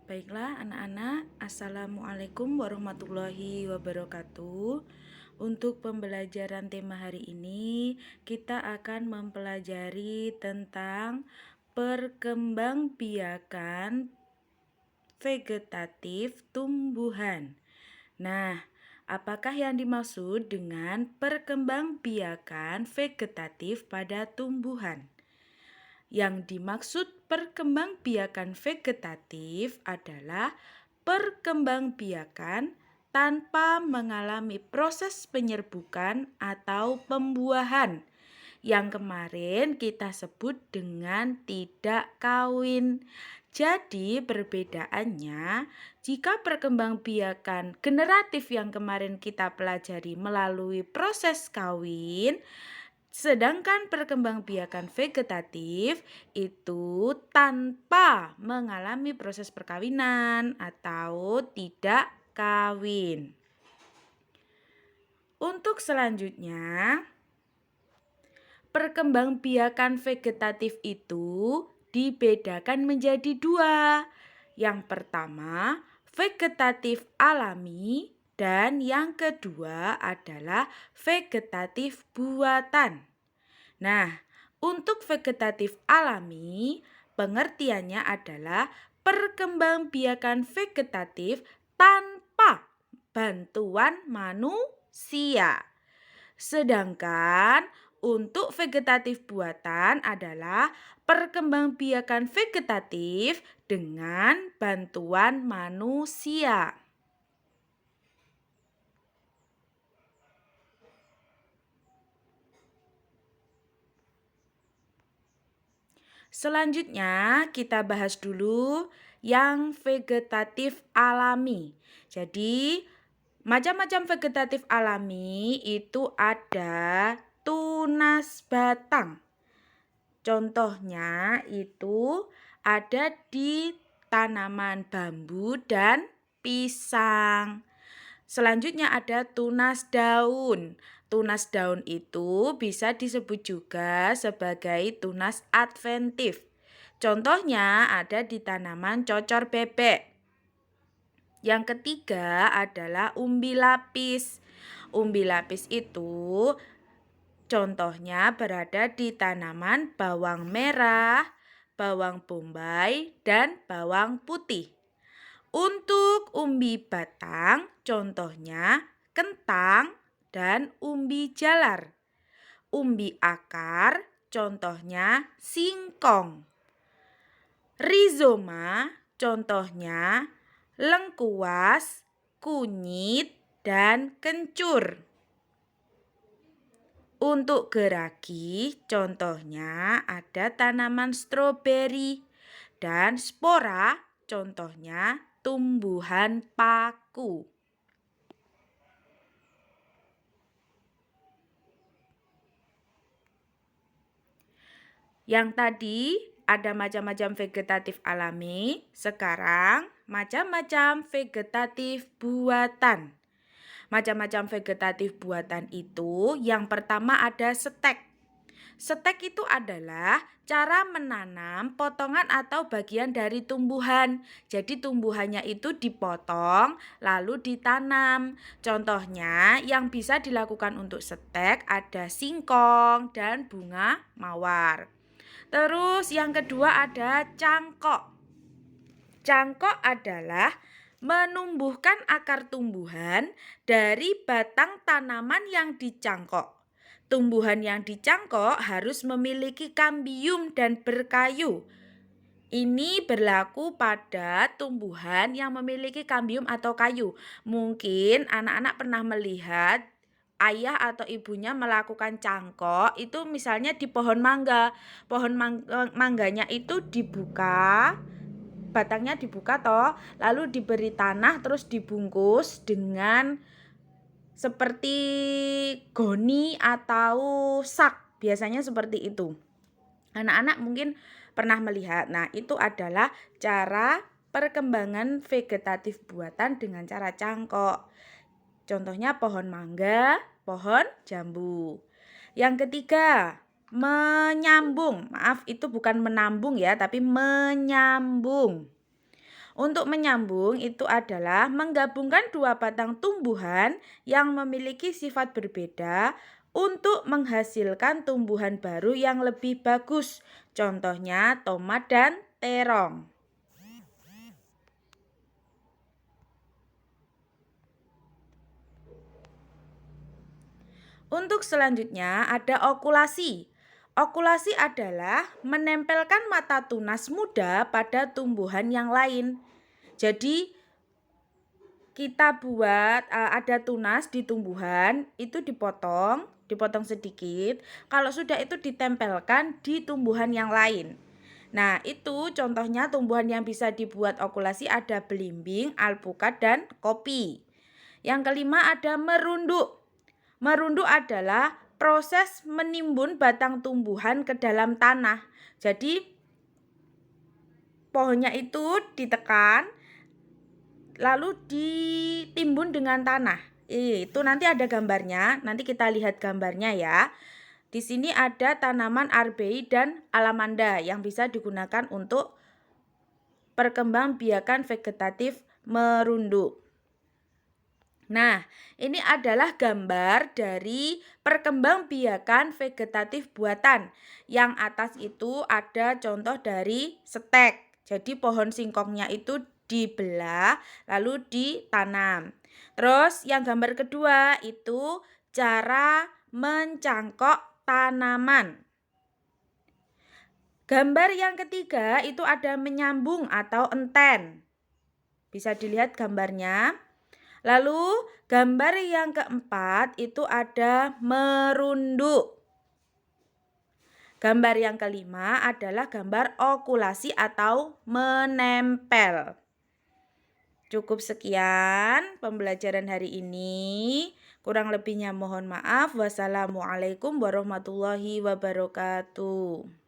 Baiklah anak-anak, Assalamualaikum warahmatullahi wabarakatuh. Untuk pembelajaran tema hari ini, kita akan mempelajari tentang perkembangbiakan vegetatif tumbuhan. Nah, apakah yang dimaksud dengan perkembangbiakan vegetatif pada tumbuhan? Yang dimaksud perkembangbiakan vegetatif adalah perkembangbiakan tanpa mengalami proses penyerbukan atau pembuahan yang kemarin kita sebut dengan tidak kawin. Jadi perbedaannya, jika perkembangbiakan generatif yang kemarin kita pelajari melalui proses kawin, sedangkan perkembangbiakan vegetatif itu tanpa mengalami proses perkawinan atau tidak kawin. Untuk selanjutnya, perkembangbiakan vegetatif itu dibedakan menjadi dua. Yang pertama, vegetatif alami dan yang kedua adalah vegetatif buatan. Nah, untuk vegetatif alami, pengertiannya adalah perkembangbiakan vegetatif tanpa bantuan manusia. Sedangkan untuk vegetatif buatan adalah perkembangbiakan vegetatif dengan bantuan manusia. Selanjutnya kita bahas dulu yang vegetatif alami. Jadi macam-macam vegetatif alami itu ada tunas batang. Contohnya itu ada di tanaman bambu dan pisang. Selanjutnya ada tunas daun. Tunas daun itu bisa disebut juga sebagai tunas adventif. Contohnya ada di tanaman cocor bebek. Yang ketiga adalah umbi lapis. Umbi lapis itu contohnya berada di tanaman bawang merah, bawang bombay, dan bawang putih. Untuk umbi batang, contohnya kentang dan umbi jalar. Umbi akar, contohnya singkong. Rizoma, contohnya lengkuas, kunyit, dan kencur. Untuk geragi, contohnya ada tanaman stroberi. Dan spora, contohnya tumbuhan paku. Yang tadi ada macam-macam vegetatif alami, sekarang macam-macam vegetatif buatan. Macam-macam vegetatif buatan itu yang pertama ada stek. Stek itu adalah cara menanam potongan atau bagian dari tumbuhan. Jadi tumbuhannya itu dipotong lalu ditanam. Contohnya yang bisa dilakukan untuk stek ada singkong dan bunga mawar. Terus yang kedua ada cangkok. Cangkok adalah menumbuhkan akar tumbuhan dari batang tanaman yang dicangkok. Tumbuhan yang dicangkok harus memiliki kambium dan berkayu. Ini berlaku pada tumbuhan yang memiliki kambium atau kayu. Mungkin anak-anak pernah melihat ayah atau ibunya melakukan cangkok itu misalnya di pohon mangga. Pohon mangganya itu dibuka, batangnya dibuka toh, lalu diberi tanah terus dibungkus dengan seperti goni atau sak, biasanya seperti itu. Anak-anak mungkin pernah melihat. Nah, itu adalah cara perkembangan vegetatif buatan dengan cara cangkok. Contohnya pohon mangga, pohon jambu. Yang ketiga, menyambung. Maaf, itu bukan menambung ya, tapi menyambung. Untuk menyambung itu adalah menggabungkan dua batang tumbuhan yang memiliki sifat berbeda untuk menghasilkan tumbuhan baru yang lebih bagus. Contohnya tomat dan terong. Untuk selanjutnya ada okulasi. Okulasi adalah menempelkan mata tunas muda pada tumbuhan yang lain. Jadi kita buat ada tunas di tumbuhan, itu dipotong sedikit. Kalau sudah itu ditempelkan di tumbuhan yang lain. Nah, itu contohnya tumbuhan yang bisa dibuat okulasi ada belimbing, alpukat, dan kopi. Yang kelima ada merunduk. Merunduk adalah proses menimbun batang tumbuhan ke dalam tanah. Jadi pohonnya itu ditekan lalu ditimbun dengan tanah. Itu nanti ada gambarnya, nanti kita lihat gambarnya ya. Di sini ada tanaman arbei dan alamanda yang bisa digunakan untuk perkembangbiakan vegetatif merunduk. Nah, ini adalah gambar dari perkembangbiakan vegetatif buatan. Yang atas itu ada contoh dari stek. Jadi pohon singkongnya itu dibelah lalu ditanam. Terus yang gambar kedua itu cara mencangkok tanaman. Gambar yang ketiga itu ada menyambung atau enten. Bisa dilihat gambarnya. Lalu gambar yang keempat itu ada merunduk. Gambar yang kelima adalah gambar okulasi atau menempel. Cukup sekian pembelajaran hari ini. Kurang lebihnya mohon maaf. Wassalamualaikum warahmatullahi wabarakatuh.